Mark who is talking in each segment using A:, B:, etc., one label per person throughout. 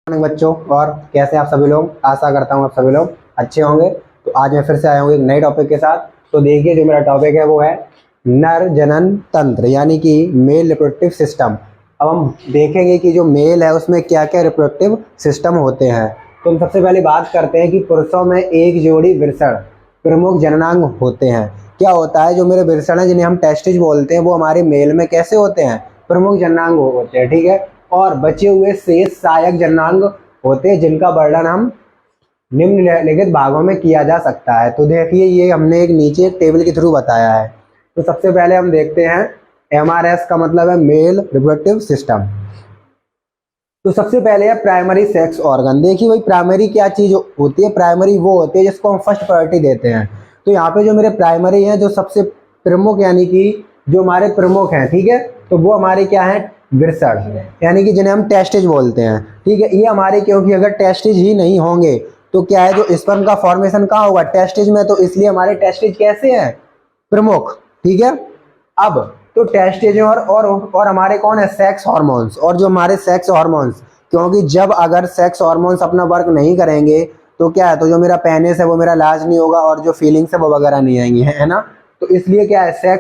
A: Morning बच्चों, और कैसे आप सभी लोग। आशा करता हूँ आप सभी लोग अच्छे होंगे। तो आज मैं फिर से आया हूँ एक नए टॉपिक के साथ। तो देखिए, जो मेरा टॉपिक है वो है नर जनन तंत्र, यानी कि मेल रिप्रोडक्टिव सिस्टम। अब हम देखेंगे कि जो मेल है उसमें क्या क्या रिप्रोडक्टिव सिस्टम होते हैं। तो हम सबसे पहले बात करते हैं कि पुरुषों में एक जोड़ी वृषण प्रमुख जननांग होते हैं। क्या होता है, जो मेरे वृषण हैं जिन्हें हम टेस्टिज बोलते हैं, वो हमारे मेल में कैसे होते हैं, प्रमुख जननांग होते हैं। ठीक है, और बचे हुए शेष सहायक जननांग होते हैं जिनका वर्णन हम निम्नलिखित भागों में किया जा सकता है। तो देखिए, ये हमने एक नीचे एक टेबल के थ्रू बताया है। तो सबसे पहले हम देखते हैं MRS का मतलब है मेल रिप्रोडक्टिव सिस्टम। तो सबसे पहले है प्राइमरी सेक्स ऑर्गन। देखिए भाई, प्राइमरी क्या चीज होती है? प्राइमरी वो होती है जिसको हम फर्स्ट प्रायोरिटी देते हैं। तो यहाँ पे जो मेरे प्राइमरी हैं, जो सबसे प्रमुख, यानी कि जो हमारे प्रमुख हैं, ठीक है, तो वो हमारे क्या है, वृषण, यानी कि जिन्हें हम टेस्टिज बोलते हैं। ठीक है, ये हमारे, क्योंकि अगर टेस्टिज ही नहीं होंगे तो क्या है, जो स्पर्म का फॉर्मेशन कहाँ होगा, टेस्टिज में। तो इसलिए हमारे टेस्टिज कैसे हैं, प्रमुख। ठीक है, अब तो टेस्टिज और हमारे कौन है, सेक्स हार्मोन्स। और जो हमारे सेक्स हार्मोन्स, क्योंकि जब अगर सेक्स हार्मोन्स अपना वर्क नहीं करेंगे तो क्या है, तो जो मेरा पेनिस है वो मेरा लार्ज नहीं होगा और जो फीलिंग्स है वो वगैरह नहीं आएंगी, है ना। तो इसलिए क्या है,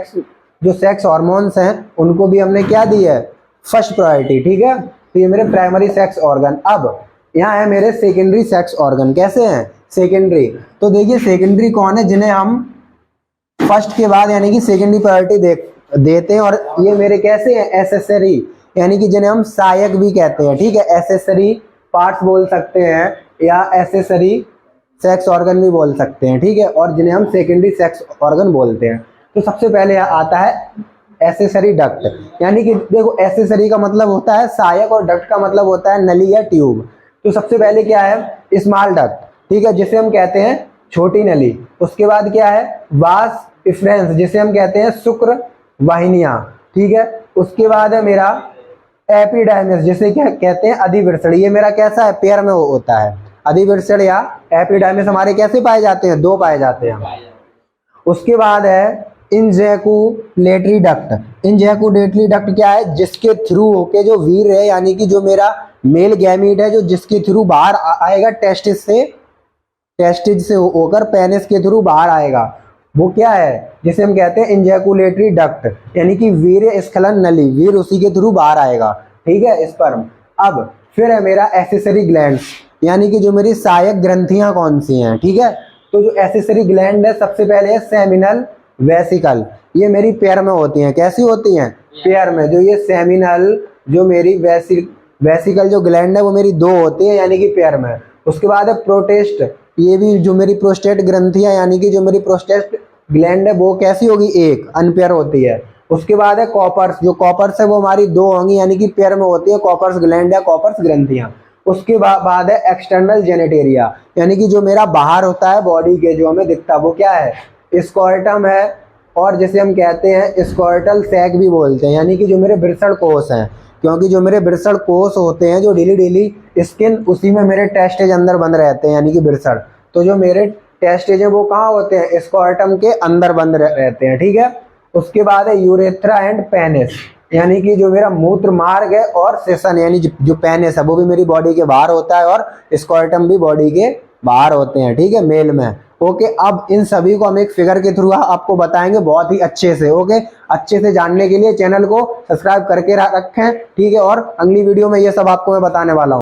A: जो सेक्स हार्मोन्स हैं उनको भी हमने क्या दी है, फर्स्ट प्रायोरिटी। ठीक है, तो ये मेरे प्राइमरी सेक्स ऑर्गन। अब यहाँ है मेरे सेकेंडरी सेक्स ऑर्गन। कैसे हैं सेकेंडरी? तो देखिए, सेकेंडरी कौन है, जिन्हें हम फर्स्ट के बाद यानी कि सेकेंडरी प्रायोरिटी देते हैं। और ये मेरे कैसे हैं, एसेसरी, यानी कि जिन्हें हम सहायक भी कहते हैं। ठीक है, एसेसरी पार्ट्स बोल सकते हैं या एसेसरी सेक्स ऑर्गन भी बोल सकते हैं। ठीक है, और जिन्हें हम सेकेंडरी सेक्स ऑर्गन बोलते हैं। तो सबसे पहले आता है एसेसरी डक्ट, यानी कि देखो, एसेसरी का मतलब होता है सहायक और डक्ट का मतलब होता है नली या ट्यूब। तो सबसे पहले क्या है, स्मॉल डक्ट, ठीक है, जिसे हम कहते हैं छोटी नली। उसके बाद क्या है, वास इफ्रेंस, जिसे हम कहते हैं शुक्र वाहिनियां। ठीक है, उसके बाद है मेरा एपिडाइमिस, जिसे क्या कहते हैं, अधिवृषण। ये मेरा कैसा है, पेयर में होता है। अधिवृषण या एपिडाइमिस हमारे कैसे पाए जाते हैं, दो पाए जाते हैं। उसके बाद है इंजैकुलेटरी डक्ट। इंजैकुलेटरी डक्ट क्या है, जिसके थ्रू होके जो वीर है, यानी कि जो मेरा मेल गैमीट है, जो जिसके थ्रू बाहर आएगा, टेस्टिज से होकर पेनिस के थ्रू बाहर आएगा, वो क्या है, जिसे हम कहते हैं इंजैकुलेटरी डक्ट, यानी कि वीर्य स्खलन नली, वीर उसी के थ्रू बाहर आएगा। ठीक है, स्पर्म। अब फिर है मेरा एसेसरी ग्लैंड्स, यानी कि जो मेरी सहायक ग्रंथियां कौन सी हैं। ठीक है, तो जो एसेसरी ग्लैंड है, सबसे पहले है सेमिनल वेसिकल। ये मेरी पेयर में होती हैं। कैसी होती हैं, पेयर में। जो ये सेमिनल, जो मेरी वेसिकल जो ग्लैंड है वो मेरी दो होती है, यानी कि पेयर में। उसके बाद है प्रोटेस्ट, ये भी जो मेरी प्रोस्टेट ग्रंथियां, यानी कि जो मेरी प्रोस्टेट ग्लैंड है वो कैसी होगी, एक, अनपेयर होती है। उसके बाद है कॉपर्स, जो कॉपर्स है वो हमारी दो होंगी, यानी कि पेयर में होती है, कॉपर्स ग्लैंड या कॉपर्स ग्रंथियां। उसके बाद है एक्सटर्नल जेनेटेरिया, यानी कि जो मेरा बाहर होता है बॉडी के, जो हमें दिखता है, वो क्या है, स्कॉर्टम है, और जिसे हम कहते हैं स्कॉर्टल सैक भी बोलते हैं, यानी कि जो मेरे वृषण कोष हैं। क्योंकि जो मेरे वृषण कोष होते हैं, जो डेली स्किन, उसी में मेरे टेस्टेज अंदर बंद रहते हैं, यानी कि वृषण। तो जो मेरे टेस्टेज हैं वो कहाँ होते हैं, स्कॉर्टम के अंदर बंद रहते हैं। ठीक है, उसके बाद है यूरेथ्रा एंड पेनिस, यानी कि जो मेरा मूत्र मार्ग है, और सेशन, यानी जो पेनिस है वो भी मेरी बॉडी के बाहर होता है, और स्कॉर्टम भी बॉडी के बाहर होते हैं। ठीक है, मेल में। ओके, अब इन सभी को हम एक फिगर के थ्रू आपको बताएंगे बहुत ही अच्छे से। ओके, अच्छे से जानने के लिए चैनल को सब्सक्राइब करके रखें। ठीक है, और अगली वीडियो में ये सब आपको मैं बताने वाला हूँ।